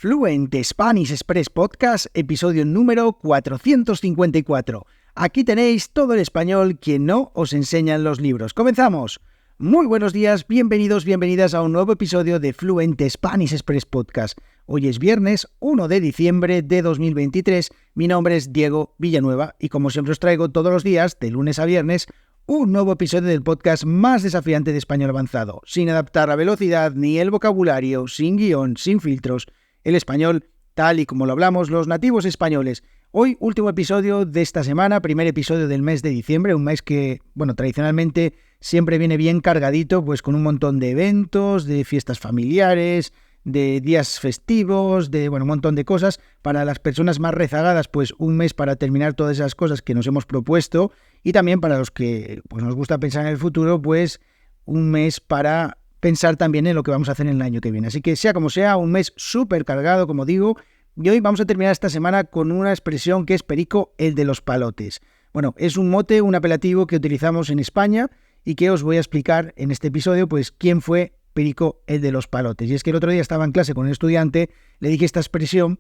Fluent Spanish Express Podcast, episodio número 454. Aquí tenéis todo el español que no os enseñan los libros. ¡Comenzamos! Muy buenos días, bienvenidos, bienvenidas a un nuevo episodio de Fluent Spanish Express Podcast. Hoy es viernes 1 de diciembre de 2023. Mi nombre es Diego Villanueva y como siempre os traigo todos los días, de lunes a viernes, un nuevo episodio del podcast más desafiante de español avanzado, sin adaptar la velocidad ni el vocabulario, sin guión, sin filtros, el español tal y como lo hablamos los nativos españoles. Hoy, último episodio de esta semana, primer episodio del mes de diciembre, un mes que, tradicionalmente siempre viene bien cargadito, pues con un montón de eventos, de fiestas familiares, de días festivos, de un montón de cosas. Para las personas más rezagadas, pues un mes para terminar todas esas cosas que nos hemos propuesto, y también para los que nos gusta pensar en el futuro, pues un mes para pensar también en lo que vamos a hacer en el año que viene. Así que sea como sea, un mes súper cargado, como digo, y hoy vamos a terminar esta semana con una expresión que es Perico, el de los palotes. Bueno, es un mote, un apelativo que utilizamos en España y que os voy a explicar en este episodio, pues quién fue Perico, el de los palotes. Y es que el otro día estaba en clase con un estudiante, le dije esta expresión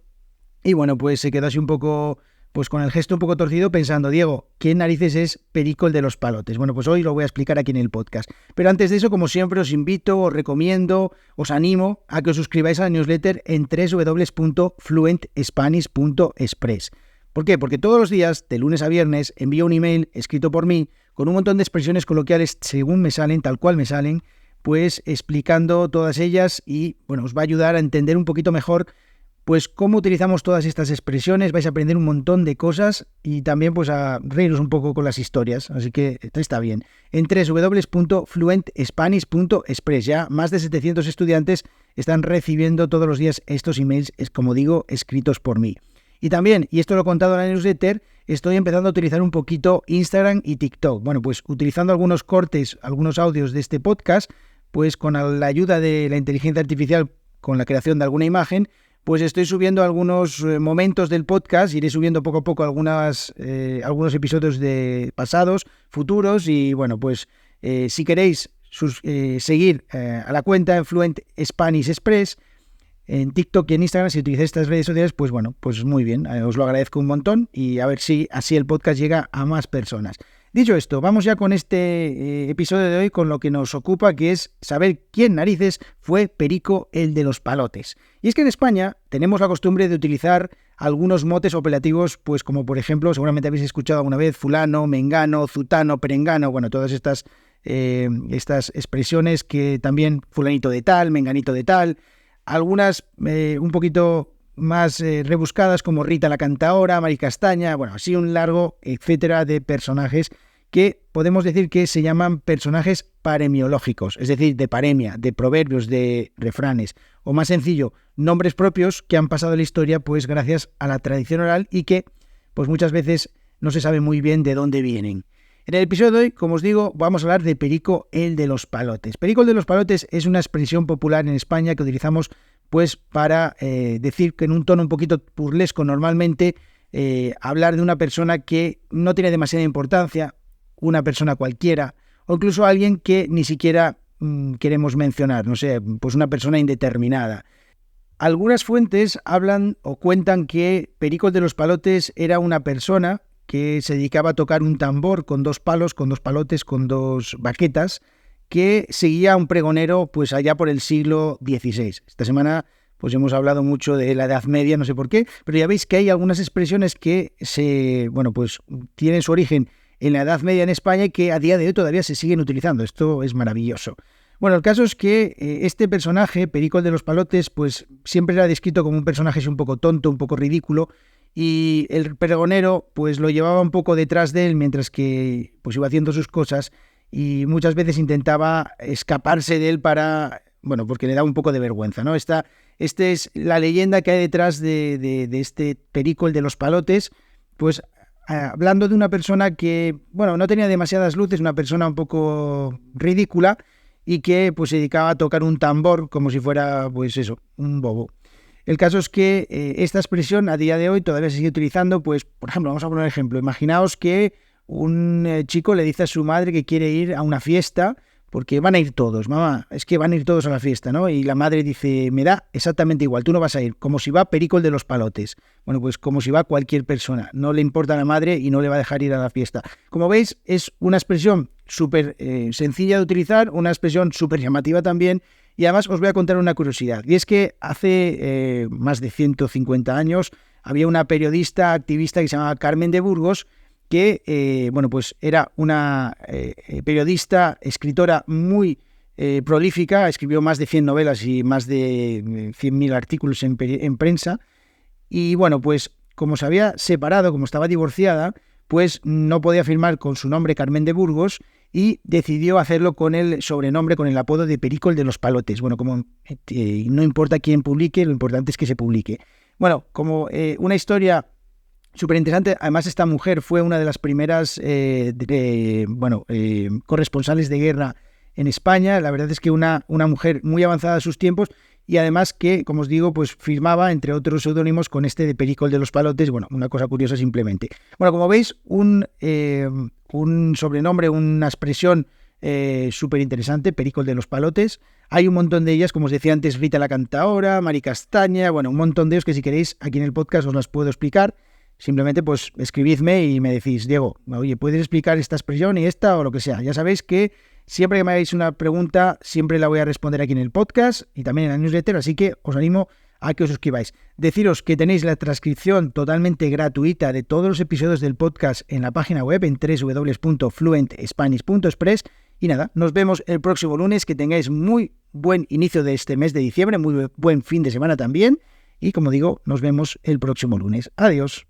y pues se quedó así un poco, pues con el gesto un poco torcido pensando, Diego, ¿qué narices es Perico, el de los palotes? Bueno, pues hoy lo voy a explicar aquí en el podcast. Pero antes de eso, como siempre, os invito, os recomiendo, os animo a que os suscribáis a la newsletter en www.fluentspanish.express. ¿Por qué? Porque todos los días, de lunes a viernes, envío un email escrito por mí con un montón de expresiones coloquiales según me salen, tal cual me salen, pues explicando todas ellas y, os va a ayudar a entender un poquito mejor pues cómo utilizamos todas estas expresiones. Vais a aprender un montón de cosas y también pues a reíros un poco con las historias, así que está bien. En www.fluentspanish.express ya más de 700 estudiantes están recibiendo todos los días estos emails, como digo, escritos por mí. Y también, y esto lo he contado en la newsletter, estoy empezando a utilizar un poquito Instagram y TikTok. Pues utilizando algunos cortes, algunos audios de este podcast, pues con la ayuda de la inteligencia artificial, con la creación de alguna imagen, pues estoy subiendo algunos momentos del podcast, iré subiendo poco a poco algunos episodios de pasados, futuros, y si queréis seguir a la cuenta en Fluent Spanish Express, en TikTok y en Instagram, si utilizáis estas redes sociales, pues muy bien, os lo agradezco un montón y a ver si así el podcast llega a más personas. Dicho esto, vamos ya con este episodio de hoy, con lo que nos ocupa, que es saber quién narices fue Perico, el de los palotes. Y es que en España tenemos la costumbre de utilizar algunos motes o apelativos, pues como por ejemplo, seguramente habéis escuchado alguna vez, fulano, mengano, zutano, perengano, todas estas expresiones que también fulanito de tal, menganito de tal, algunas un poquito más rebuscadas como Rita la Cantaora, Mari Castaña, así un largo etcétera de personajes que podemos decir que se llaman personajes paremiológicos, es decir, de paremia, de proverbios, de refranes, o más sencillo, nombres propios que han pasado en la historia pues gracias a la tradición oral y que pues muchas veces no se sabe muy bien de dónde vienen. En el episodio de hoy, como os digo, vamos a hablar de Perico, el de los palotes. Perico, el de los palotes es una expresión popular en España que utilizamos pues para decir que en un tono un poquito burlesco normalmente, hablar de una persona que no tiene demasiada importancia, una persona cualquiera, o incluso alguien que ni siquiera queremos mencionar, pues una persona indeterminada. Algunas fuentes hablan o cuentan que Perico, el de los palotes era una persona que se dedicaba a tocar un tambor con dos palos, con dos palotes, con dos baquetas, que seguía a un pregonero pues allá por el siglo XVI. Esta semana pues hemos hablado mucho de la Edad Media, no sé por qué, pero ya veis que hay algunas expresiones que tienen su origen en la Edad Media en España y que a día de hoy todavía se siguen utilizando. Esto es maravilloso. El caso es que este personaje, Perico, el de los palotes, pues siempre era descrito como un personaje un poco tonto, un poco ridículo, y el pregonero pues lo llevaba un poco detrás de él mientras que pues iba haciendo sus cosas y muchas veces intentaba escaparse de él porque le daba un poco de vergüenza, ¿no? Esta es la leyenda que hay detrás de este Perico, el de los palotes, pues hablando de una persona que, no tenía demasiadas luces, una persona un poco ridícula y que pues se dedicaba a tocar un tambor como si fuera, un bobo. El caso es que esta expresión a día de hoy todavía se sigue utilizando, pues, por ejemplo, vamos a poner un ejemplo. Imaginaos que un chico le dice a su madre que quiere ir a una fiesta porque van a ir todos, mamá, es que van a ir todos a la fiesta, ¿no? Y la madre dice, me da exactamente igual, tú no vas a ir, como si va Perico el de los Palotes. Bueno, pues como si va cualquier persona, no le importa a la madre y no le va a dejar ir a la fiesta. Como veis, es una expresión súper sencilla de utilizar, una expresión súper llamativa también, y además os voy a contar una curiosidad, y es que hace más de 150 años había una periodista activista que se llamaba Carmen de Burgos, que bueno, pues era una periodista, escritora muy prolífica, escribió más de 100 novelas y más de 100.000 artículos en prensa, y bueno, pues como se había separado, como estaba divorciada, pues no podía firmar con su nombre Carmen de Burgos y decidió hacerlo con el sobrenombre, con el apodo de Perico el de los Palotes. Bueno, como no importa quién publique, lo importante es que se publique. Bueno, como una historia súper interesante. Además, esta mujer fue una de las primeras corresponsales de guerra en España. La verdad es que una mujer muy avanzada a sus tiempos y además que, como os digo, pues firmaba, entre otros seudónimos, con este de Perico el de los Palotes. Bueno, una cosa curiosa simplemente. Bueno, como veis, un sobrenombre, una expresión súper interesante, Perico el de los Palotes. Hay un montón de ellas, como os decía antes, Rita la Cantaora, Mari Castaña, bueno, un montón de ellos que si queréis aquí en el podcast os las puedo explicar. Simplemente pues escribidme y me decís, Diego, oye, ¿puedes explicar esta expresión y esta o lo que sea? Ya sabéis que siempre que me hagáis una pregunta, siempre la voy a responder aquí en el podcast y también en la newsletter, así que os animo a que os suscribáis. Deciros que tenéis la transcripción totalmente gratuita de todos los episodios del podcast en la página web en www.fluentspanish.express y nada, nos vemos el próximo lunes, que tengáis muy buen inicio de este mes de diciembre, muy buen fin de semana también y como digo, nos vemos el próximo lunes. Adiós.